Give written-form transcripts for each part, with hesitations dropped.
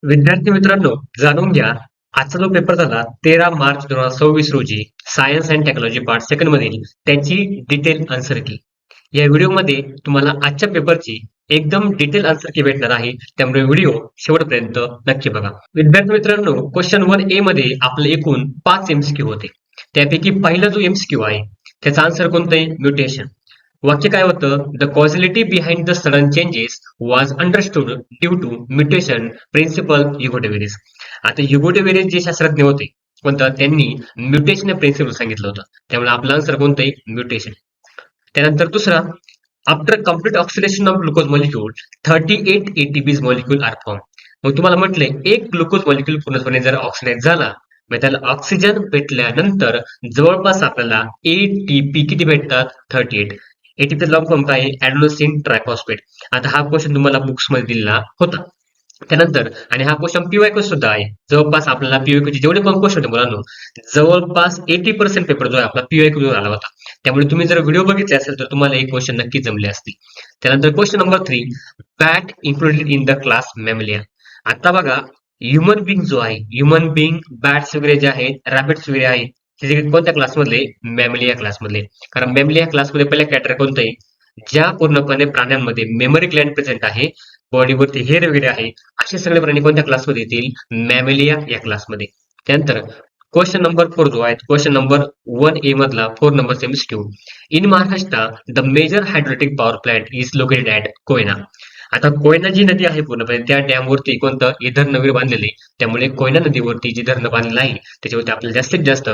विद्यार्थी मित्रांनो, जाणून घ्या. आजचा जो पेपर झाला 13 मार्च 2026 रोजी science and technology part second मधील त्याची डिटेल आन्सर की. या व्हिडिओमध्ये तुम्हाला आजच्या पेपरची एकदम डिटेल आन्सर की भेटणार आहे. त्यामुळे व्हिडिओ शेवटपर्यंत नक्की बघा. विद्यार्थी मित्रांनो, क्वेश्चन 1A मध्ये आपले एकूण 5 एमसीक्यू होते. त्यापैकी पहिला जो एमसीक्यू आहे त्याचा आन्सर कोणतं आहे? म्युटेशन. वाक्य काय होतं? The causality behind the sudden changes was understood due to mutation principle Hugo de Vries. आता युगोडेव्हिरिस जे शास्त्रज्ञ होते कोणतं? त्यांनी म्युटेशन प्रिन्सिपल सांगितलं होतं. त्यामुळे आपलं आन्सर कोणतं आहे? म्युटेशन. त्यानंतर दुसरा, after complete oxidation of glucose molecule 38 ATPs molecule are form. मग तुम्हाला म्हटलंय एक ग्लुकोज मॉलिक्यूल पूर्णपणे जर ऑक्सिडाइज झाला, मग त्याला ऑक्सिजन भेटल्यानंतर जवळपास आपल्याला एटीपी किती भेटतात? 38. एटीपीचा लॉंग फॉर्म काय आहे? ॲडेनोसिन ट्रायफॉस्फेट. आता हा क्वेश्चन तुम्हाला बुक्स मध्ये दिलेला होता. त्यानंतर आणि हा क्वेश्चन पीवाय सुद्धा आहे. जवळपास आपल्याला पीवाय जेवढे पण क्वेश्चन होते मुलांनो, जवळपास 80% पेपर जो आहे आपला पीवाय आला होता. त्यामुळे तुम्ही जर व्हिडिओ बघितले असेल तर तुम्हाला एक क्वेश्चन नक्की जमले असतील. त्यानंतर question number 3, bat included in the class mammalia. आता बघा, ह्युमन बिंग जो आहे, ह्युमन बिंग, बॅट्स वगैरे जे आहेत, रॅबिट्स वगैरे आहेत, ते कोणत्या क्लासमधले? मॅमलिया क्लासमधले. कारण मॅमलिया क्लासमध्ये पहिल्या कॅटेगरी कोणतं आहे? ज्या पूर्णपणे प्राण्यांमध्ये मेमरी ग्लँड प्रेझेंट आहे, बॉडीवरती हेअर वगैरे आहे, असे सगळे प्राणी कोणत्या क्लासमध्ये येतील? मॅमेलिया या क्लासमध्ये. त्यानंतर क्वेश्चन नंबर 4 जो आहे, क्वेश्चन नंबर 1A मधला 4 number MCQ. In Maharashtra the major hydroelectric power plant is located at Koyna. आता कोयना जी नदी आहे पूर्णपणे त्या डॅमवरती कोणतं? हे धरण वगैरे बांधलेले. त्यामुळे कोयना नदीवरती जी धरणं बांधलेलं आहे त्याच्यावरती आपल्याला जास्तीत जास्त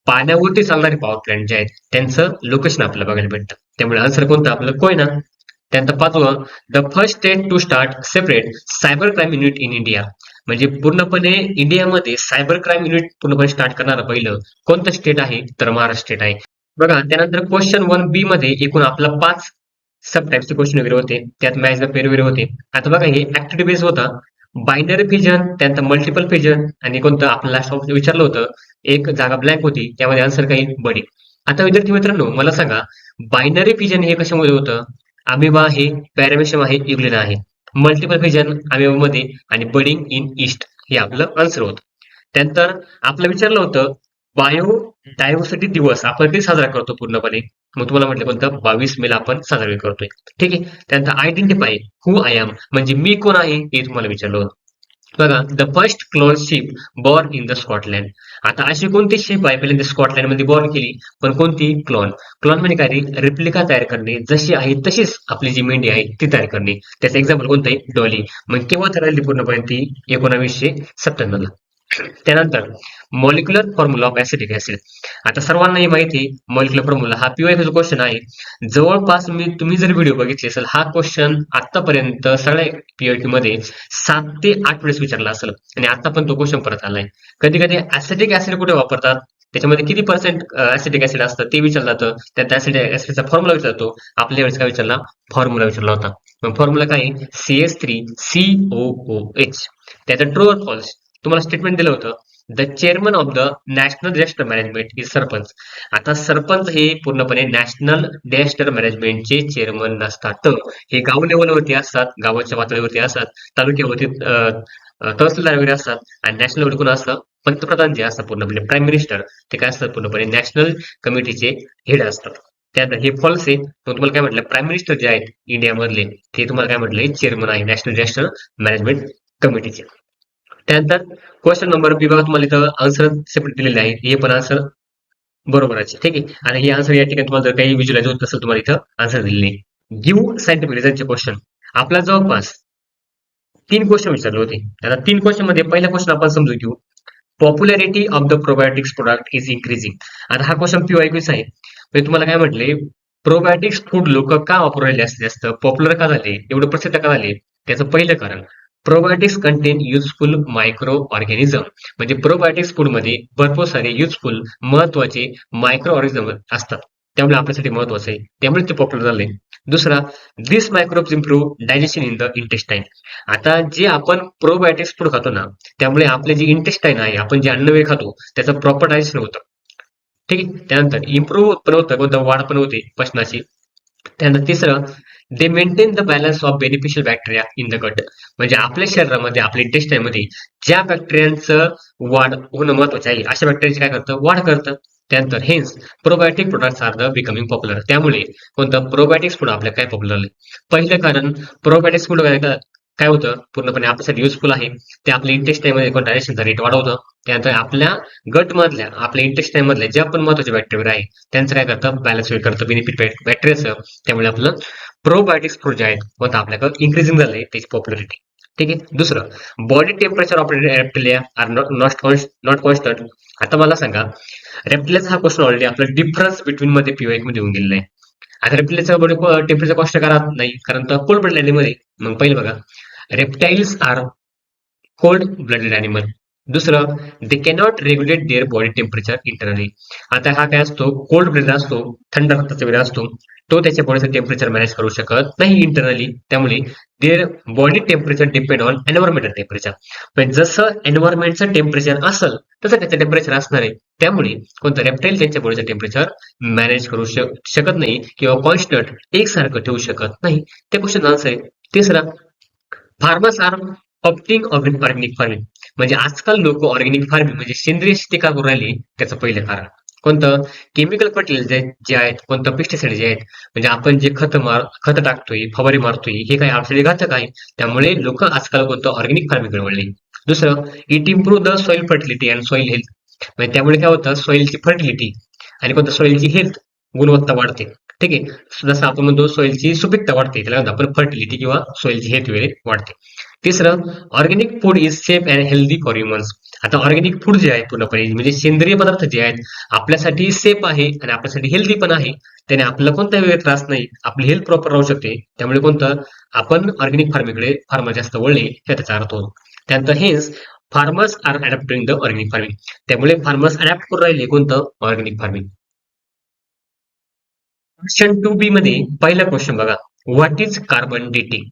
पाण्यावरती चालणारे पॉवर प्लांट जे आहेत त्यांचं लोकेशन आपल्याला बघायला भेटतं. त्यामुळे आन्सर कोणतं आपलं? कोयना. त्यानंतर पाचवं, the first state to start separate cyber crime unit in India. म्हणजे पूर्णपणे इंडियामध्ये सायबर क्राईम युनिट पूर्णपणे स्टार्ट करणारं पहिलं कोणतं स्टेट आहे? तर महाराष्ट्र स्टेट आहे. बघा, त्यानंतर क्वेश्चन 1B मध्ये एकूण आपला 5 सब टाइप्सचे क्वेश्चन वगैरे होते. त्यात मॅच द पेअर वगैरे होते. आता बघा, हे ऍक्टिव्हिटी बेस होता. बायनरी फिजन, त्यानंतर मल्टिपल फिजन आणि कोणतं आपल्याला विचारलं होतं, एक जागा ब्लँक होती त्यामध्ये आन्सर काही बडी. आता विद्यार्थी मित्रांनो, मला सांगा, बायनरी फिजन हे कशामध्ये होतं? अमिबा आहे, पॅरामेशियम आहे, युग्लिना आहे. मल्टिपल फिजन अमिबामध्ये आणि बडिंग इन ईस्ट हे आपलं आन्सर होतं. त्यानंतर आपलं विचारलं होतं, बायो डायव्हर्सिटी दिवस आपण कधी साजरा करतो पूर्णपणे? मग तुम्हाला म्हटलं कोणतं? 22 मेला आपण साजरा करतोय. ठीक आहे. त्यानंतर आयडेंटिफाय हु आय एम, म्हणजे मी कोण आहे हे तुम्हाला विचारलं होतं. बघा, the first clone ship born in the Scotland. आता अशी कोणती शिप आहे पहिल्यांदा स्कॉटलँड मध्ये बॉर्न केली, पण कोणती? क्लोन. क्लोन म्हणजे काय? रिप्लिका तयार करणे, जशी आहे तशीच आपली जी मेंढी आहे ती तयार करणे. त्याचं एक्झाम्पल कोणतं आहे? डॉली. मग केव्हा तयार झाली पूर्णपणे? ती 1997 ला. त्यानंतर molecular formula of acetic acid. आता सर्वांनाही माहिती मॉलिक्युलर फॉर्म्युला हा पीवाय क्वेश्चन आहे. जवळपास तुम्ही जर व्हिडिओ बघितले असेल, हा क्वेश्चन आतापर्यंत सगळ्या पीवायक्यू मध्ये 7 ते 8 वेळेस विचारला असेल आणि आता पण तो क्वेश्चन परत आलाय. कधी कधी ऍसिटिक ऍसिड कुठे वापरतात, त्याच्यामध्ये किती पर्सेंट ऍसिटिक ऍसिड असतं ते विचारलं जातं. त्यात ऍसिटिक ऍसिडचा फॉर्म्युला विचारतो. आपल्या वेळेस काय विचारला? फॉर्म्युला विचारला होता. मग फॉर्म्युला काय? CH3COOH. त्याचं ट्रू और फॉल्स तुम्हाला स्टेटमेंट दिलं होतं. The chairman of the national disaster management is sarpanch. आता सरपंच हे पूर्णपणे नॅशनल डिझास्टर मॅनेजमेंटचे चेअरमन नसतात. हे गाव लेवलवरती असतात, गावाच्या पातळीवरती असतात, तालुक्यावरती तहसीलदार वगैरे असतात आणि नॅशनल लेवल कोण असतं? पंतप्रधान जे असतात पूर्णपणे प्राईम मिनिस्टर, ते काय असतात? पूर्णपणे नॅशनल कमिटीचे हेड असतात. त्यात हे फॉल्स आहे. मग तुम्हाला काय म्हटलं? प्राईम मिनिस्टर जे आहेत इंडियामधले ते तुम्हाला काय म्हटलंय? चेअरमन आहे नॅशनल डिझास्टर मॅनेजमेंट कमिटीचे. त्यानंतर क्वेश्चन नंबर बी बघा, तुम्हाला इथं आन्सर सेपरेट दिलेले आहे. हे पण आन्सर बरोबर आहे. ठीक आहे. आणि हे आन्सर या ठिकाणी तुम्हाला जर काही विज्युअलाइज होत असेल, तुम्हाला इथं आन्सर दिलेले आहे. गिव्ह सायंटिफिक रिझनचे क्वेश्चन. आपला जवळपास 3 क्वेश्चन विचारले होते. आता 3 क्वेश्चन मध्ये पहिला क्वेश्चन आपण समजून घेऊ. Popularity of the probiotics product is increasing. आता हा क्वेश्चन पीवायक्यूच आहे. म्हणजे तुम्हाला काय म्हटले? प्रोबायोटिक्स फूड लोक का वापरू राहिले असते जास्त, पॉप्युलर का झाले, एवढं प्रसिद्ध का झाले? त्याचं पहिलं कारण, probiotics content useful micro organism. म्हणजे प्रोबायोटिक्स फूड मध्ये भरपूर सारे युजफुल महत्वाचे मायक्रो ऑर्गॅनिझम असतात. त्यामुळे आपल्यासाठी महत्वाचं आहे, त्यामुळे ते पॉप्युलर झाले. दुसरा, this microbes improve digestion in the intestine. आता जे आपण प्रोबायोटिक्स फूड खातो ना, त्यामुळे आपले जे इंटेस्टाईन आहे, आपण जे अन्न वगैरे खातो त्याचं प्रॉपर डायजेशन होतं. ठीक आहे. त्यानंतर इम्प्रूव्ह पण होतं, कोणतं? वाढ पण होते पचनाची. त्यानंतर तिसरं, दे maintain the balance of beneficial bacteria in the gut. म्हणजे आपल्या शरीरामध्ये आपल्या इंटेस्टाइन मध्ये ज्या बॅक्टेरियांचं वाढ होणं महत्वाचं आहे अशा बॅक्टेरियाची काय करतं वाढ करतं. त्यानंतर hence probiotic products are the becoming popular. त्यामुळे कोणतं प्रोबायोटिक्स पुढे आपल्या काय पॉप्युलर आहे. पहिलं कारण प्रोबायोटिक्स पुढे काय होतं पूर्णपणे आपल्यासाठी युजफुल आहे. ते आपल्या इंटेस्टाइन मध्ये डायजेशनचा रेट वाढवतं. त्यानंतर आपल्या गट मधल्या आपल्या इंटेस्टाइन मधल्या ज्या पण महत्वाचे बॅक्टेरिया आहे त्यांचं काय करतं बॅलन्स करतं बेनिफिट बॅक्टेरियाचं. त्यामुळे आपलं प्रोबायोटिक्स फूड जे आहेत कोणतं आपल्याकडे इन्क्रीजिंग झालंय त्याची पॉप्युलरिटी. ठीक आहे. दुसरं body temperature of reptilia are not constant. आता मला सांगा रेप्टिलियाचा हा क्वेश्चन ऑलरेडी आपला डिफरन्स बिटवीन मध्ये PY मध्ये येऊन गेलेला आहे. आता रेप्टिलियाचा बॉडी टेम्परेचर कॉस्ट करत नाही कारण तर कोल्ड ब्लडेड मध्ये. मग पहिलं बघा reptiles are cold blooded animal. दुसरं they cannot regulate their body temperature internally. आता हा काय असतो कोल्ड ब्लडेड असतो थंड रक्ताचा वेळ असतो. तो त्याच्या बॉडीचं टेम्परेचर मॅनेज करू शकत नाही इंटरनली. त्यामुळे there body temperature depend on environmental temperature. पण जसं एन्व्हायरमेंटचं टेम्परेचर असेल तसं त्याचं टेम्परेचर असणार आहे. त्यामुळे कोणतं रेप्टाईल त्यांच्या बॉडीचं टेम्परेचर मॅनेज करू शकत नाही किंवा कॉन्स्टंट एकसारखं ठेवू शकत नाही. ते क्वेश्चन आन्सर आहे. तिसरा farmers are opting organic farming. म्हणजे आजकाल लोक ऑर्गॅनिक फार्मिंग म्हणजे सेंद्रिय शेती का करू राहिली त्याचं पहिलं कारण कोणतं केमिकल फर्टिलायझर जे आहेत कोणतं पेस्टिसाइड जे आहेत म्हणजे आपण जे खत टाकतोय फवारे मारतोय हे काही आपल्याला घातक आहे. त्यामुळे लोक आजकाल कोणतं ऑर्गॅनिक फार्मिंग कडे वळले. दुसरं it improve the soil fertility and soil health. म्हणजे त्यामुळे काय होतं सॉइलची फर्टिलिटी आणि कोणतं सॉइलची हेल्थ गुणवत्ता वाढते. ठीक आहे. जसं आपण म्हणतो सॉइलची सुपीकता वाढते त्याला आपण फर्टिलिटी किंवा सॉइलची हेल्थ वगैरे वाढते. तिसरं organic food is safe and healthy for humans. आता ऑर्गॅनिक फूड जे आहे पूर्णपणे म्हणजे सेंद्रिय पदार्थ जे आहेत आपल्यासाठी सेफ आहे आणि आपल्यासाठी हेल्दी पण आहे. त्याने आपल्याला कोणत्याही वेळ त्रास नाही आपली हेल्थ प्रॉपर राहू शकते. त्यामुळे कोणतं आपण ऑर्गॅनिक फार्मिंगकडे फार जास्त वळले हे त्याचा अर्थ होतो. त्यानंतर हेच farmers are adapting the organic farming. त्यामुळे फार्मर्स अडॅप्ट करून राहिले कोणतं ऑर्गॅनिक फार्मिंग. क्वेश्चन 2B मध्ये पहिला क्वेश्चन बघा व्हॉट इज कार्बन डेटिंग.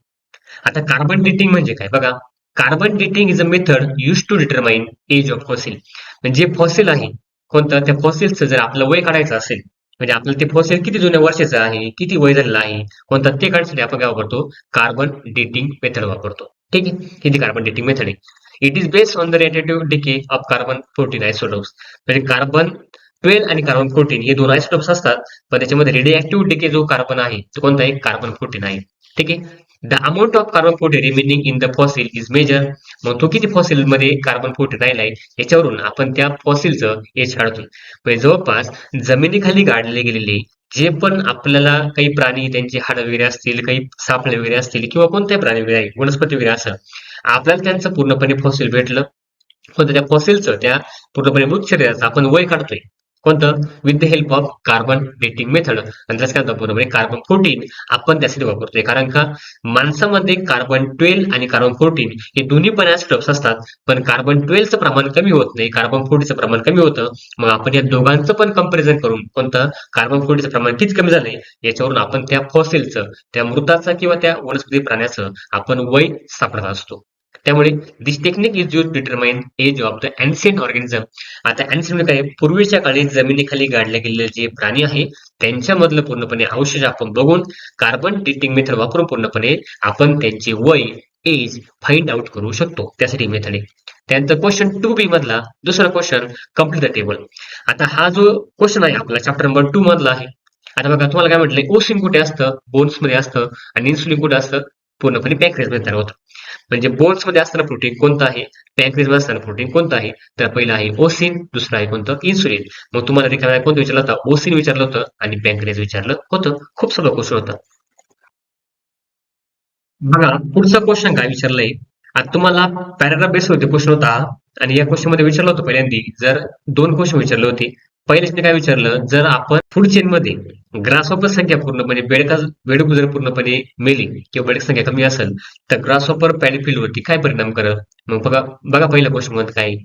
आता कार्बन डेटिंग म्हणजे काय बघा carbon dating is a method use to determine age of fossil. म्हणजे फॉसिल आहे कोणतं त्या फॉसिलचं जर आपलं वय काढायचं असेल म्हणजे आपल्याला ते फॉसिल किती जुन्या वर्षाचं आहे किती वय झालेलं आहे कोणतं ते काढण्यासाठी आपण काय वापरतो कार्बन डेटिंग मेथड वापरतो. ठीक आहे. ही कार्बन डेटिंग मेथड आहे. It is based on the radiative decay of carbon 14 isotopes. म्हणजे कार्बन 12 आणि कार्बन 14 हे दोन आयसोटोप्स असतात. पण त्याच्यामध्ये रेडिएक्टिव्ह डिके जो कार्बन आहे तो कोणता आहे कार्बन 14 आहे. ठीक आहे. The amount of carbon 14 remaining in the fossil is measure. मग तो किती फॉसिल मध्ये कार्बन 14 राहिला आहे याच्यावरून आपण त्या फॉसिलचं एज काढतो. म्हणजे जवळपास जमिनीखाली गाडले गेलेले जे पण आपल्याला काही प्राणी त्यांचे हाड वगैरे असतील काही सापळे वगैरे असतील किंवा कोणत्याही प्राणी वगैरे आहे वनस्पती वगैरे असं आपल्याला त्यांचं पूर्णपणे फॉसिल भेटलं. पण त्या फॉसिलचं त्या पूर्णपणे मृत शरीराचं आपण वय काढतोय कोणतं with the help of carbon dating method. आणि त्याच काय बरोबर कार्बन 14 आपण त्यासाठी वापरतोय कारण का माणसामध्ये कार्बन 12 आणि कार्बन 14 हे दोन्ही पण ऍसिडॉप्स असतात. पण कार्बन 12चं प्रमाण कमी होत नाही कार्बन 14चं प्रमाण कमी होतं. मग आपण या दोघांचं पण कंपॅरिझन करून कोणतं कार्बन 14चं प्रमाण किती कमी झालंय याच्यावरून आपण त्या फॉसिलचं त्या मृताचं किंवा त्या वनस्पती प्राण्याचं आपण वय सापडत असतो. त्यामुळे this technique is use determine age of the ancient organism. आता एन्शियंट काय पूर्वीच्या काळी जमिनीखाली गाडले गेलेले जे प्राणी आहे त्यांच्यामधलं पूर्णपणे अवशेष आपण बघून कार्बन डेटिंग मेथड वापरून पूर्णपणे आपण त्यांचे वय एज फाइंड आउट करू शकतो. त्यासाठी मेथड आहे. त्यानंतर क्वेश्चन 2B मधला दुसरा क्वेश्चन कम्प्लीट द टेबल. आता हा जो क्वेश्चन आहे आपला चॅप्टर नंबर 2 मधला आहे. आता बघा तुम्हाला काय म्हटलंय ओसिन कुठे असतं बोन्स मध्ये असतं आणि इन्सुलिन कुठे असतं पूर्णपणे पॅक्रियास मध्ये तयार होतं. म्हणजे बोन्स मध्ये असताना प्रोटीन कोणतं आहे पॅक्रियास मध्ये असताना प्रोटीन कोणतं आहे तर पहिलं आहे ओसिन दुसरं आहे कोणतं इन्सुलिन. मग तुम्हाला रिकाम्या कोणतं विचारलं होतं ओसिन विचारलं होतं आणि पॅक्रियास विचारलं होतं. खूप सोपं क्वेश्चन होतं. बघा पुढचा क्वेश्चन काय विचारलंय आता तुम्हाला पॅराग्राफ बेस होते क्वेश्चन होता आणि या क्वेश्चन मध्ये विचारलं होतं पहिल्यांदी जर दोन क्वेश्चन विचारले होते. पहिल्याने काय विचारलं जर आपण फूड चेन मध्ये ग्रासहॉपर संख्या पूर्णपणे बेडूक जर पूर्णपणे मेली किंवा बेडक संख्या कमी असेल तर ग्रासहॉपर पॅडीफिल्ड वरती काय परिणाम करत. मग बघा बघा पहिल्या क्वेश्चन मध्ये काय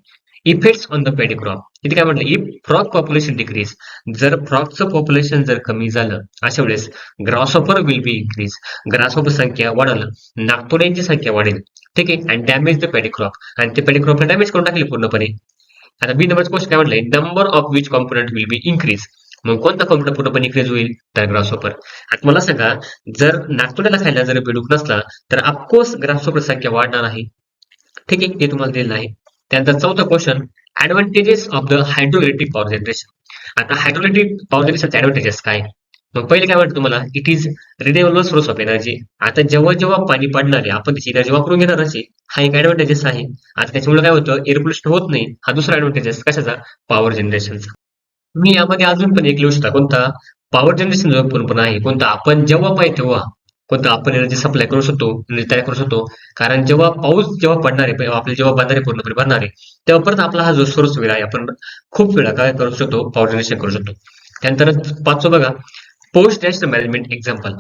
effects on the paddy crop. इथे काय म्हटलं इफ फ्रॉग पॉप्युलेशन डिक्रीज जर फ्रॉगचं पॉप्युलेशन जर कमी झालं अशा वेळेस grasshopper will be increase grasshopper संख्या वाढेल नागतोड्यांची संख्या वाढेल. ठीक आहे. And damage the paddy crop आणि ते पॅडी क्रॉपला डॅमेज करून टाकले पूर्णपणे. आता बी नंबर क्वेश्चन काय म्हटलंय number of which component will be increase. मग कोणता कोंबडा पूर्णपणे इन्क्रीज होईल? तर ग्रासहॉपर. आता मला सांगा, जर नागतोड्याला खायला जर बेडूक नसला तर ऑफकोर्स ग्रासहॉपर संख्या वाढणार आहे. ठीक आहे, ते तुम्हाला दिलेलं आहे. त्यानंतर चौथा question, advantages of the hydroelectric power generation. आता हायड्रोइलेक्ट्रिक पॉवर जनरेशनचे ऍडव्हान्टेजेस काय? मग पहिले काय वाटतं तुम्हाला? It is renewable source of energy. आता जेव्हा जेव्हा पाणी पडणार आहे आपण त्याची एनर्जी वापरून घेणारच आहे. हा एक ऍडव्हान्टेजेस आहे. आता त्याच्यामुळे काय होतं, एअर पोल्युशन होत नाही. हा दुसरा ऍडव्हान्टेजेस कशाचा? पॉवर जनरेशनचा. तुम्ही यामध्ये अजून पण एक लिहू शकता. कोणता? पॉवर जनरेशन जो पूर्णपणे आहे कोणता? आपण जेव्हा पाहिजे तेव्हा कोणता आपण एनर्जी सप्लाय करू शकतो, एनर्जी तयार करू शकतो. कारण जेव्हा पाऊस जेव्हा पडणार आहे, आपले जेव्हा बंधारे पूर्णपणे भरणार आहे, तेव्हा परत आपला हा जो सोर्स वगैरे आहे आपण खूप वेळा काय करू शकतो? पॉवर जनरेशन करू शकतो. त्यानंतर पाचवं बघा, पोस्ट डिझास्टर मॅनेजमेंट एक्झाम्पल.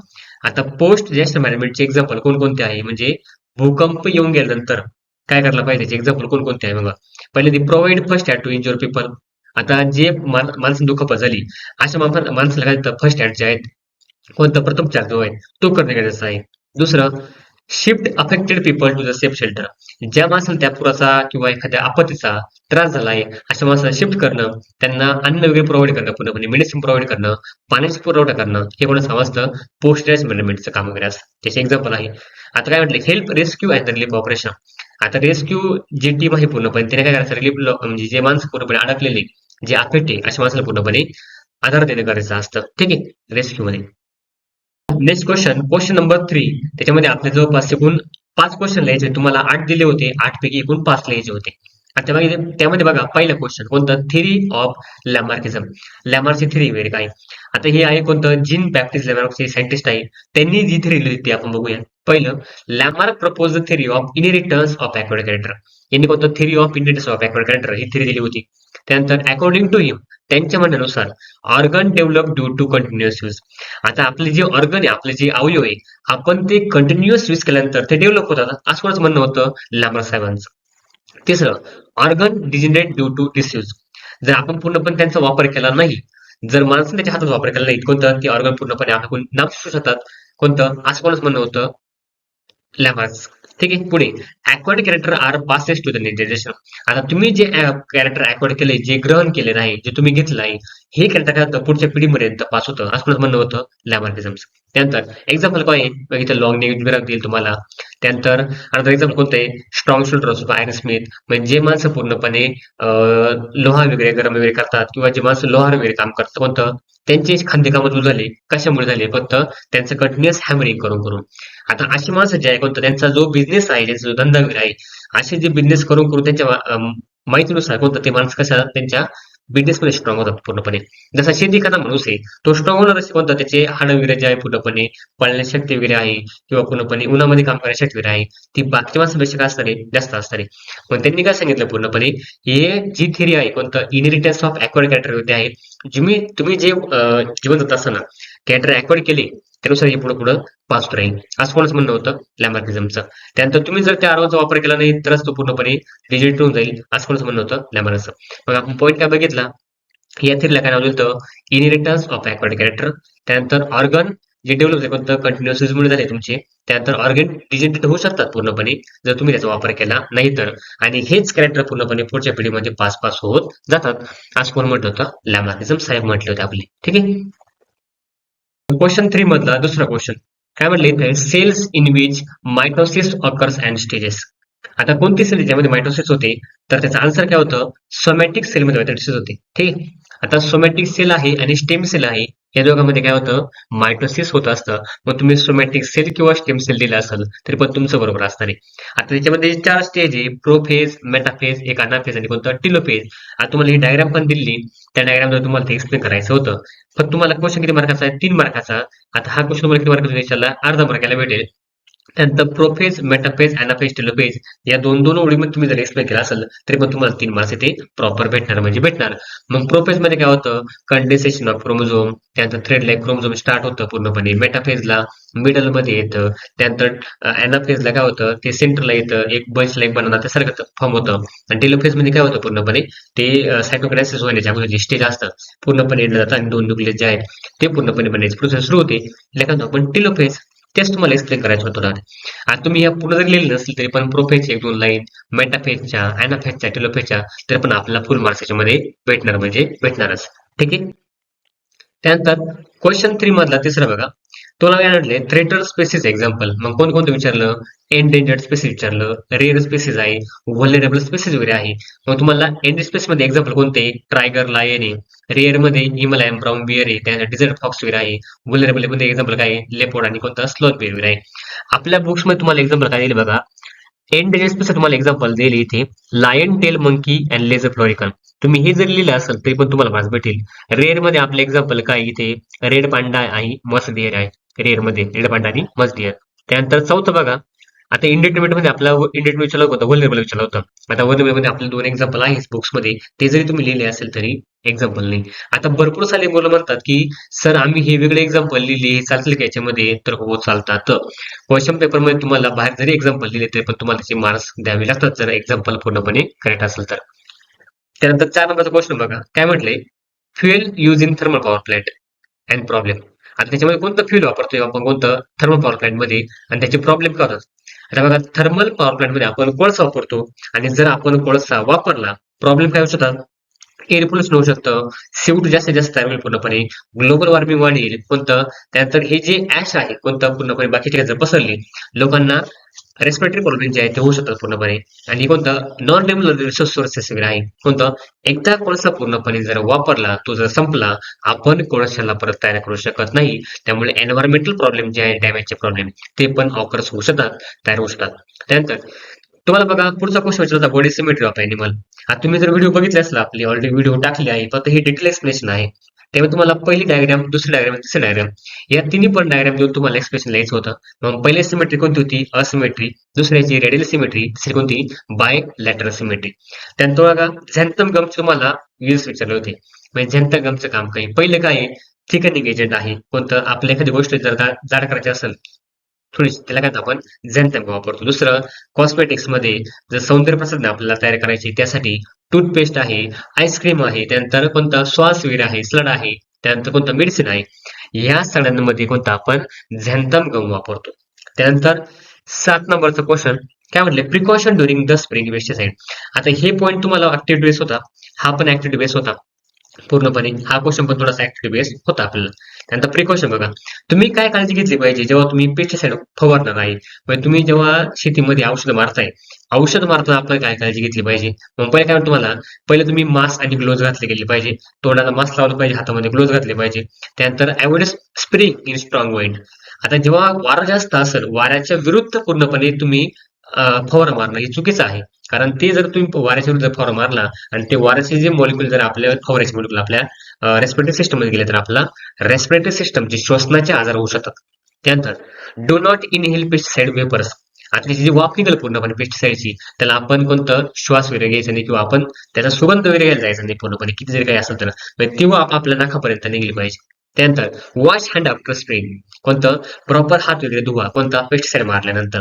आता पोस्ट डिझास्टर मॅनेजमेंटचे एक्झाम्पल कोणकोणते आहे? म्हणजे भूकंप येऊन गेल्यानंतर काय करायला पाहिजे? त्याचे एक्झाम्पल कोणकोणते आहे बघा. पहिले they provide first aid to injure people. आता जे माणसं दुखापत झाली अशा माणसाला काय फर्स्ट एड जे आहेत, कोणता प्रथमोपचार जो आहे तो करणे गरजेचं आहे. दुसरं, shift affected people to the safe shelter. ज्या माणसाला त्या पुराचा किंवा एखाद्या आपत्तीचा त्रास झाला आहे अशा माणसाला शिफ्ट करणं, त्यांना अन्न वगैरे प्रोव्हाइड करणं, पूर्णपणे मेडिसिन प्रोव्हाइड करणं, पाण्याचा पुरवठा करणं, हे कोणा समजतं? पोस्ट डिझास्टर मॅनेजमेंटचं काम वगैरे असतं. त्याचे एक्झाम्पल आहे. आता काय म्हटलं, help rescue and relief operation. आता रेस्क्यू जी टीम आहे पूर्णपणे त्याने काय करायचं? रिलीफ म्हणजे जे माणसं पूर्णपणे अडकलेले, जे अफेक्ट आहे अशा माणसाला पूर्णपणे आधार देणं गरजेचं असतं. ठीक आहे, रेस्क्यू मध्ये. Next question, question number 3. त्याच्यामध्ये आपल्या जवळपास एकूण 5 क्वेश्चन लिहायचे. तुम्हाला 8 दिले होते. 8 पैकी एकूण 5 लिहायचे होते. आता त्यामध्ये बघा पहिला क्वेश्चन कोणता? Theory of Lamarckism. लॅमार्कची थेरी वगैरे काय? आता हे आहे कोणतं? जीन बॅप्टिस्ट लॅमार्क हे सायंटिस्ट आहे. त्यांनी जी थेरी लिहिली ती आपण बघूया. पहिलं, Lamarck propose the theory of inheritance of backward character. यांनी कोणतं? Theory of inheritance of backward character ही थेरी दिली होती. त्यानंतर अकॉर्डिंग टू हिम, त्यांच्या म्हणण्यानुसार organ develop due to continuous use. आता आपले जे ऑर्गन आहे, आपले जे अवयव आहे, आपण ते कंटिन्युअस यूज केल्यानंतर ते डेव्हलप होतात, असं कोणाचं म्हणणं होतं? लामार्क साहेबांचं. तिसरं, organ degenerate due to disuse. जर आपण पूर्णपणे त्यांचा वापर केला नाही, जर माणसाने त्याच्या हातात वापर केला नाही, कोणतं? ते ऑर्गन पूर्णपणे आपल्याकडून नाश होऊ शकतात. कोणतं? असं कोणाचं म्हणणं होतं? लॅमार्क्स. ठीक आहे, पुढे acquired character are passes to the next generation. आता तुम्ही जे कॅरेक्टर ॲक्वायर्ड केले, जे ग्रहण केलेलं आहे, जे तुम्ही घेतलं आहे, हे कॅरेक्टर काय होतं? पुढच्या पिढीमध्ये पास होतं, असं कोणाचं म्हणणं होतं? लॅमार्किझमचं. त्यानंतर एक्झाम्पल काय आहे? बघा इथं लॉंग नेक ग्राफ देईल तुम्हाला. त्यानंतर अनदर एक्झाम्पल कोणतं आहे? Strong shoulders of iron Smith. म्हणजे जे माणसं पूर्णपणे लोहा वगैरे गरम वगैरे करतात किंवा जे माणसं लोहार वगैरे काम करतात, कोणतं? त्यांचे खांदे मजबूत झाले. कशामुळे झाले? फक्त त्यांचं कंटिन्युअस हॅमरिंग करून करून. आता अशी माणसं जे आहे कोणतं? त्यांचा जो बिझनेस आहे, त्यांचा जो धंदा वगैरे आहे, असे जे बिझनेस करून करून त्यांच्या माहितीनुसार कोणतं? ते माणसं कशा त्यांच्या बिझनेसमध्ये स्ट्रॉंग होतात पूर्णपणे. जसा शेती करणारा माणूस आहे, तो स्ट्रॉंग होणारच. कोणतं? त्याचे हाडं वगैरे जे आहे पूर्णपणे पळण्याची शक्ती वगैरे आहे किंवा पूर्णपणे उन्हामध्ये काम करण्याची शक्ती वगैरे आहे, ती बाकी माणसापेक्षा काय असणार आहे? जास्त असणार आहे. मग त्यांनी काय सांगितलं पूर्णपणे, हे जी थिअरी आहे कोणतं? इनहेरिटन्स ऑफ ॲक्वायर्ड कॅरेक्टर आहे. तुम्ही जे जिवंत होत असताना कॅरेक्टर ॲक्वायर्ड केले, त्यानुसार हे पुढे पुढे पास राहील, असं कोणाच म्हणणं होतं? लॅमार्किझमचं. त्यानंतर तुम्ही जर त्या आरोचा वापर केला नाही तरच तो पूर्णपणे रिजेक्ट होऊन जाईल, असं कोणाचं म्हणणं होतं? लॅमार्कचं. मग आपण पॉईंट काय बघितला? या थिअरीला काय नाव दिलं होतं? Inheritance of acquired character. त्यानंतर ऑर्गन जे डेव्हलप झाले कोणतं? कंटिन्युअस यूजमुळे झाले तुमचे. त्यानंतर ऑर्गन डिजेनरेट होऊ शकतात पूर्णपणे जर तुम्ही त्याचा वापर केला नाही तर. आणि हेच कॅरेक्टर पूर्णपणे पुढच्या पिढीमध्ये पास पास होत जातात, असं कोण म्हटलं होतं? लॅमार्किझम साहेब म्हटले होते आपले. ठीक आहे. क्वेश्चन 3 मधला दुसरा क्वेश्चन काय म्हटलं इथे? Cells in which mitosis occurs and stages. आता कोणती सेल ज्यामध्ये मायटोसिस होते? तर त्याचं आन्सर काय होतं? सोमॅटिक सेलमध्ये मायटोसिस होते. ठीक आहे. आता सोमॅटिक सेल आहे आणि स्टेम सेल आहे, या दोघांमध्ये काय होतं? मायटोसिस होत असतं. मग तुम्ही सोमॅटिक सेल किंवा स्टेम सेल दिला असेल तरी पण तुमचं बरोबर असणार आहे. आता त्याच्यामध्ये 4 स्टेज आहे: प्रोफेज, मेटाफेज, एक अनाफेज आणि कोणतं? टिलोफेज. आता तुम्हाला ही डायग्राम पण दिली, त्या डायग्रामवर तुम्हाला ते एक्सप्लेन करायचं होतं. पण तुम्हाला क्वेश्चन किती मार्काचा आहे? 3 मार्काचा. आता हा क्वेश्चन तुम्हाला किती मार्काचा विचारला? अर्धा मार्काला भेटेल. त्यानंतर प्रोफेज, मेटाफेज, अनाफेज, टेलोफेज या दोन दोन ओळीमध्ये तुम्ही जर एक्सप्लेन केला असेल तरी पण तुम्हाला 3 मार्क्स इथे प्रॉपर भेटणार म्हणजे भेटणार. मग प्रोफेज मध्ये काय होतं? Condensation of chromosome. त्यानंतर थ्रेड लाईक क्रोमोझोम स्टार्ट होतं पूर्णपणे. मेटाफेजला मिडल मध्ये येतं. त्यानंतर अनाफेजला काय होतं? ते सेंटरला येतं, एक बंच लाईक बनवणार त्यासारखं फॉर्म होतं. आणि टेलोफेज मध्ये काय होतं? पूर्णपणे ते सायटोकायनेसिस होण्याच्या अगोदर जे स्टेज असतं पूर्णपणे येणं जातं आणि 2 न्यूक्लियस जे आहेत ते पूर्णपणे बनण्याची प्रोसेस सुरू होते. याला काय आपण टेलोफेज. तेच तुम्हाला एक्सप्लेन करायचं होतं. आता तुम्ही या पुढे जर लिहिलं नसेल तरी पण प्रोफेज 1-2 लाईन, मेटाफेजच्या, अनाफेजच्या, टेलोफेजच्या तरी पण आपल्याला फुल मार्क्स याच्यामध्ये भेटणार म्हणजे भेटणारच. ठीक आहे. त्यानंतर क्वेश्चन 3 मधला तिसरा बघा. तुला काय म्हटले थ्रेटेड स्पेसिस एक्झाम्पल. मग कोणकोणतं विचारलं? एंडेंजर्ड स्पेसिस विचारलं, रेअर स्पेसिस आहे, व्हलनरेबल स्पेसिस वगैरे आहे. मग तुम्हाला एंडेंजर्ड स्पेस मध्ये एक्झाम्पल कोणते? टायगर, लायन आहे. रेअर मध्ये हिमालयन ब्राऊन बिअर आहे, त्यानंतर डिझर्ट फॉक्स वगैरे आहे. व्हलनरेबल मध्ये एक्झाम्पल काय आहे? लेपर्ड आणि कोणता? स्लॉथ बेअर वगैरे आहे. आपल्या बुक्स मध्ये तुम्हाला एक्झाम्पल काय दिले बघा. एंडेंजर्ड स्पेस तुम्हाला एक्झाम्पल दिले इथे lion, tail monkey and lesser florican. तुम्ही हे जर लिहिलं असेल तरी पण तुम्हाला मार्क्स भेटेल. रेअर मध्ये आपले एक्झाम्पल काय इथे? रेड पांडा आहे, मस्ट डिअर आहे. रेअर मध्ये रेड पांडा आणि मस्ट डिअर. त्यानंतर चौथं बघा. आता इंडिपेंडेंट मध्ये आपला इंडिपेंडेंट विचारलं होतं, व्हलनेबल विचारलं होतं. आता व्हलनेबल मध्ये आपले 2 एक्झाम्पल आहेत बुक्स मध्ये, ते जरी तुम्ही लिहिले असेल तरी एक्झाम्पल नाही. आता भरपूर सारे मुलं म्हणतात की सर आम्ही हे वेगळे एक्झाम्पल लिहिले, चालतील का याच्यामध्ये? तर हो, चालतात. क्वेश्चन पेपर मध्ये तुम्हाला बाहेर जरी एक्झाम्पल लिहिले तरी पण तुम्हाला त्याचे मार्क्स द्यावे लागतात जर एक्झाम्पल पूर्णपणे करेक्ट असेल तर. त्यानंतर 4 नंबरचा क्वेश्चन बघा. काय म्हटलंय? Fuel use in thermal power plant and problem. आता त्याच्यामध्ये कोणतं फ्युल वापरतोय आपण? कोणतं? थर्मल पॉवर प्लांट मध्ये. आणि त्याचे प्रॉब्लेम काय होतात? आता बघा, थर्मल पॉवर प्लांट मध्ये आपण कोळसा वापरतो आणि जर आपण कोळसा वापरला, प्रॉब्लेम काय होऊ शकतात? एअर पोल्युशन होऊ शकतं, CO2 जास्तीत जास्त तयार होईल पूर्णपणे, ग्लोबल वॉर्मिंग वाढेल. कोणतं? त्यानंतर हे जे ऍश आहे कोणतं पूर्णपणे बाकी ठिकाणी जर पसरली, लोकांना रेस्पिरेटरी प्रॉब्लेम जे आहे ते होऊ शकतात पूर्णपणे. आणि कोणतं? नॉन रेग्युलर रिसोर्स सोर्सेस वगैरे आहे. कोणतं? एकदा कोळसा पूर्णपणे जर वापरला, तो जर संपला, आपण कोळशाला परत तयार करू शकत नाही. त्यामुळे एन्व्हायरमेंटल प्रॉब्लेम जे आहे, डॅमेजचे प्रॉब्लेम, ते पण ऑकर्स होऊ शकतात, तयार होऊ शकतात. त्यानंतर तुम्हाला बघा पुढचा क्वेश्चन विचारला, बॉडी सिमेट्री ऑफ एनिमल. आता तुम्ही जर व्हिडिओ बघितले असेल, आपली ऑलरेडी व्हिडिओ टाकली आहे, फक्त हे डिटेल एक्सप्लेनेशन आहे. त्यामुळे तुम्हाला पहिली डायग्राम, दुसरी डायग्राम, तिसरी डायग्राम, या तिन्ही पण डायग्राम देऊन तुम्हाला एक्सप्लेनेशन लिहायचं होतं. मग पहिली सिमेट्री कोणती होती? असिमेट्री. दुसऱ्याची रेडियल सिमेट्री. तिसरी कोणती? Bilateral symmetry. त्यानंतर बघा झॅन्थम गमचे तुम्हाला व्ह्यूज विचारले होते. म्हणजे झॅन्थम गमचं काम काय? पहिलं काय आहे? थिकनिंग एजंट आहे. कोणतं? आपल्या एखादी गोष्ट जर जाड करायची असेल थोडीशी, त्याला काय आपण झॅन्थम वापरतो. दुसरं कॉस्मेटिक्स मध्ये जर सौंदर्य प्रसाधने आपल्याला तयार करायची, त्यासाठी टूथपेस्ट आहे, आईस्क्रीम आहे, त्यानंतर कोणता? श्वास वगैरे आहे, स्लड आहे, त्यानंतर कोणतं? मेडिसिन आहे. या सगळ्यांमध्ये कोणता आपण? झॅन्थम गम वापरतो. त्यानंतर 7 नंबरचा क्वेश्चन काय म्हटले? Precaution during the spring pesticide. आता हे पॉईंट तुम्हाला ऍक्टिव्हिटी बेस होता, हा पण ऍक्टिव्हिटी बेस होता पूर्णपणे. हा क्वेश्चन पण थोडासा ऍक्टिव्हिटी बेस होता आपल्याला. त्यानंतर प्रिकॉशन बघा. तुम्ही काय काळजी घेतली पाहिजे जेव्हा तुम्ही पेस्टिसाइड फवारणार आहे? म्हणजे तुम्ही जेव्हा शेतीमध्ये औषध मारताय, औषध मारताना आपण काय काळजी घेतली पाहिजे? मग पहिले काय म्हणतो तुम्हाला? पहिले तुम्ही मास्क आणि ग्लोव्ज घातले गेले पाहिजे. तोंडाला मास्क लावलं पाहिजे, हातामध्ये ग्लोव्ज घातले पाहिजे. त्यानंतर avoid spring in strong wind. आता जेव्हा वारा जास्त असेल, वाऱ्याच्या विरुद्ध पूर्णपणे तुम्ही फवारा मारणं हे चुकीचं आहे. कारण ते जर तुम्ही वाऱ्याच्या विरुद्ध फवारा मारला आणि ते वाऱ्याचे जे मॉलिक्युल जर आपल्या फवाऱ्याचे मॉलिक्युल आपल्या रेस्पिरेटरी सिस्टम मध्ये गेले, तर आपला रेस्पिरेटरी सिस्टमचे श्वसनाचे आजार होऊ शकतात. त्यानंतर do not inhale pesticide vapours. आता त्याची जी वाफ निघेल पूर्णपणे पेस्टिसाइडची, त्याला आपण कोणतं? श्वास वगैरे घ्यायचा नाही, किंवा आपण त्याचा सुगंध वगैरे घ्यायला जायचा नाही पूर्णपणे, किती जरी काही असेल तर. म्हणजे ती वाफ आपल्या नाकापर्यंत निघली पाहिजे. त्यानंतर वॉश हँड आफ्टर स्प्रेइंग. कोणतं? प्रॉपर हात वगैरे धुवा. कोणता? पेस्टिसाइड मारल्यानंतर.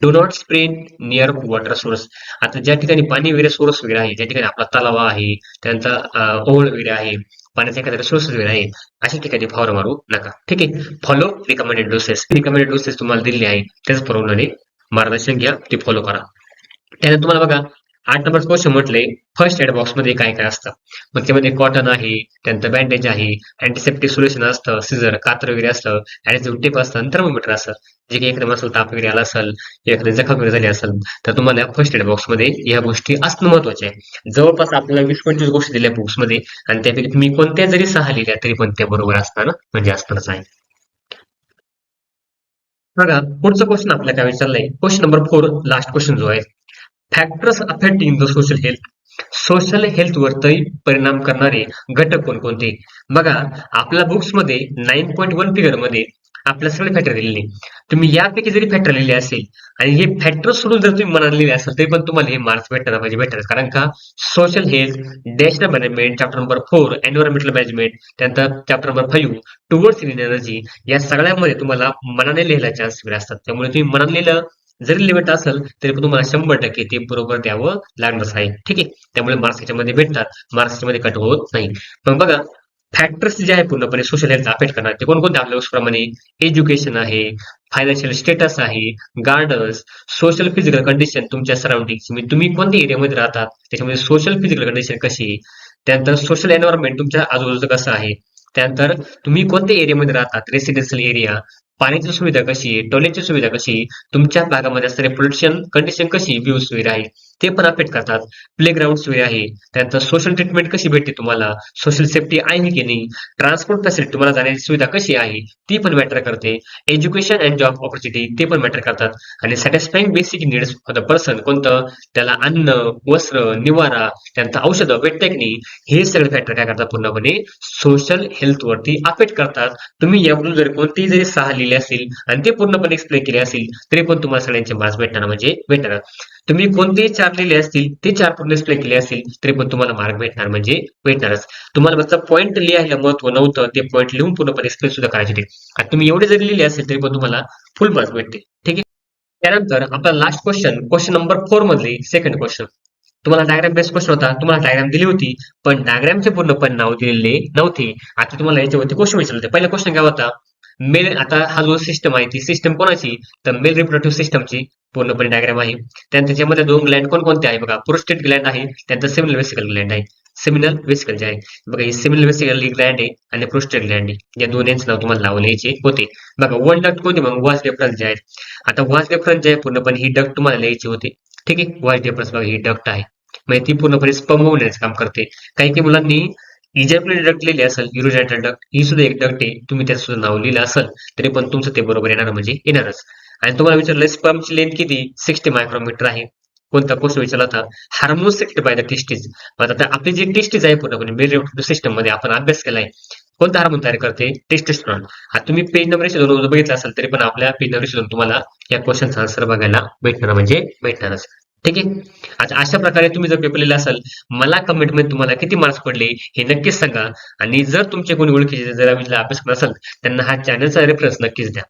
Do not spray near water source. आता ज्या ठिकाणी पाणी वगैरे सोर्स वगैरे आहे, ज्या ठिकाणी आपला तलावा आहे, त्यानंतर ओळ वगैरे आहे, पाण्याचा एखादा सोर्स वगैरे आहे, अशा ठिकाणी फवारा मारू नका. ठीक आहे. Follow recommended doses. Recommended doses तुम्हाला दिले आहे, त्याच प्रमाणे मार्गदर्शन घ्या, ते फॉलो करा. त्यानंतर तुम्हाला बघा 8 नंबर क्वेश्चन म्हटलंय फर्स्ट एड बॉक्स मध्ये काय काय असतं. मग त्यामध्ये कॉटन आहे, त्यानंतर बँडेज आहे, अँटीसेप्टिक सोल्युशन असतं, सिझर, कातर वगैरे असतं, ऍडहेसिव्ह टेप असतं आणि थर्मोमीटर असतं. जे काही एखादं असेल, ताप वगैरे आला असेल, एखादी जखम वगैरे झाली असेल, तर तुम्हाला फर्स्ट एड बॉक्स मध्ये या गोष्टी असणं महत्वाचे आहे. जवळपास आपल्याला 20-25 गोष्टी दिल्या बुक्स मध्ये, आणि त्यापैकी तुम्ही कोणत्या जरी 6 लिहिल्या तरी पण त्या बरोबर असताना म्हणजे असतानाच आहे. बघा पुढचा क्वेश्चन आपल्याला काय विचारलंय, क्वेश्चन नंबर 4, लास्ट क्वेश्चन जो आहे, factors affecting the social health. Social health वरती परिणाम करणारे घटक कोणकोणते? बघा आपल्या बुक्स मध्ये 9.1 फिगर मध्ये आपल्या सगळे फॅक्टर दिलेले. तुम्ही यापैकी जरी फॅक्टर लिहिले असेल आणि हे फॅक्टर सोडून जर तुम्ही मनात लिहिले असेल, तरी पण तुम्हाला हे मार्क्स भेटणार म्हणजे भेटणार. कारण का? Social health, national management, chapter number 4 environmental management, त्यानंतर chapter number 5 towards clean energy, या सगळ्यामध्ये तुम्हाला मनाने लिहायला चान्स असतात. त्यामुळे तुम्ही मनाने लिहिलं जरी लिमिट असेल तरी पण तुम्हाला 100% ते बरोबर द्यावं लागणार आहे. ठीक आहे. त्यामुळे मार्क्स याच्यामध्ये भेटतात, मार्क्स याच्यामध्ये कट होत नाही. मग बघा फॅक्टर्स जे आहे पूर्णपणे सोशल हेल्थ अफेक्ट करणार ते कोणकोणते आपल्या प्रमाणे, एज्युकेशन आहे, फायनान्शियल स्टेटस आहे, गार्डन्स, सोशल फिजिकल कंडिशन, तुमच्या सराउंडिंग तुम्ही कोणत्या एरियामध्ये राहतात त्याच्यामध्ये सोशल फिजिकल कंडिशन कशी आहे, त्यानंतर सोशल एन्व्हायरमेंट तुमच्या आजूबाजूचं कसं आहे, त्यानंतर तुम्ही कोणत्या एरियामध्ये राहतात, रेसिडेन्शियल एरिया, पाण्याची सुविधा कशी आहे, टॉयलेटची सुविधा कशी आहे, तुमच्या भागामध्ये असणारे पोल्युशन कंडिशन कशी, व्यू सुविधा आहे, ते पण अपडेट करतात. प्लेग्राऊंड सुविधा आहे, त्यानंतर सोशल ट्रीटमेंट कशी भेटते तुम्हाला, सोशल सेफ्टी आहे की नाही, ट्रान्सपोर्ट फॅसिलिटी तुम्हाला जाण्याची सुविधा कशी आहे, ती पण मॅटर करते. एज्युकेशन अँड जॉब ऑपॉर्च्युनिटी ते पण मॅटर करतात. आणि satisfying basic needs of the person कोणतं, त्याला अन्न, वस्त्र, निवारा, त्यानंतर औषधं भेटते की नाही, हे सगळे फॅक्टर काय करतात, पूर्णपणे सोशल हेल्थ वरती अफेक्ट करतात. तुम्ही यावरून जर कोणतेही जरी 6 लिहिले असतील आणि ते पूर्णपणे एक्सप्लेन केले असतील तरी पण तुम्हाला सगळ्यांचे मार्क्स भेटणार म्हणजे भेटणार. तुम्ही कोणतेही 4 लिहिले असतील ते 4 पूर्ण एक्सप्लेन केले असतील तरी पण तुम्हाला मार्क भेटणार म्हणजे भेटणारच. तुम्हाला फक्त पॉईंट लिहायला महत्व नव्हतं, ते पॉईंट लिहून पूर्णपणे एक्सप्लेन सुद्धा करायचे ते. आणि तुम्ही एवढे जरी लिहिले असेल तरी पण तुम्हाला फुल मार्क्स भेटतील. ठीक आहे. त्यानंतर आपला लास्ट क्वेश्चन नंबर 4 मधले सेकंड क्वेश्चन. तुम्हाला डायग्राम बेस्ड क्वेश्चन होता. तुम्हाला डायग्राम दिली होती, पण डायग्रामचे पूर्णपणे नाव दिलेले नव्हते. आता तुम्हाला याच्यावरती क्वेश्चन विचारले होते. पहिला क्वेश्चन काय होता? मेल, आता हा जो सिस्टम आहे ती सिस्टम कोणाची? तर मेल रिप्रोडक्टिव्ह सिस्टमची पूर्णपणे डायग्राम आहे. त्यानंतर त्याच्यामध्ये 2 ग्लँड कोणकोणते आहे बघा. प्रोस्टेट ग्लँड आहे, त्यानंतर सेमिनल वेसिकल ग्लँड आहे. सेमिनल वेसिकल जे आहे बघा, हे सेमिनल वेसिकल ग्लँड आहे आणि प्रोस्टेट ग्लँड आहे. या दोन्हींचे नाव तुम्हाला लावून यायचे होते. बघा वन डक्ट कोणते मग? वास डेफरन्स जे आहेत. आता वास डेफरन्स जे आहे पूर्णपणे ही डक्ट तुम्हाला लिहायची होती. ठीक आहे. वास डेफरन्स बघा, ही डक्ट आहे. म्हणजे ती पूर्णपणे स्पर्म होण्याचं काम करते. काही काही मुलांनी इजॅक्युलेट डक्ट लिहिले असेल, युरोजॅनिटल डक्ट ही सुद्धा एक डक्ट आहे. तुम्ही त्याचं सुद्धा नाव लिहिलं असेल तरी पण तुमचं ते बरोबर येणार म्हणजे येणारच. आणि तुम्हाला विचारलं स्पर्मची लेंथ किती? 60 मायक्रोमीटर आहे. कोणता क्वेश्चन विचारला होता? Hormone secreted by the testis. आता आपली जी टेस्टिस आहे पूर्णपणे मेल सिस्टम मध्ये आपण अभ्यास केलाय. कोणता हार्मोन तयार करते? टेस्टोस्टेरॉन. आता तुम्ही पेज नंबर 102 बघितला असेल तरी पण आपल्या पेज नंबर 102 तुम्हाला या क्वेश्चनचा आन्सर बघायला भेटणार म्हणजे भेटणारच. ठीक आहे. आता अशा प्रकारे तुम्ही जर पेपर लिहिला असाल, मला कमेंटमध्ये तुम्हाला किती मार्क्स पडले हे नक्कीच सांगा. आणि जर तुमचे कोणी ओळखीचे जर अभ्यास करत असाल त्यांना हा चॅनलचा रेफरन्स नक्कीच द्या.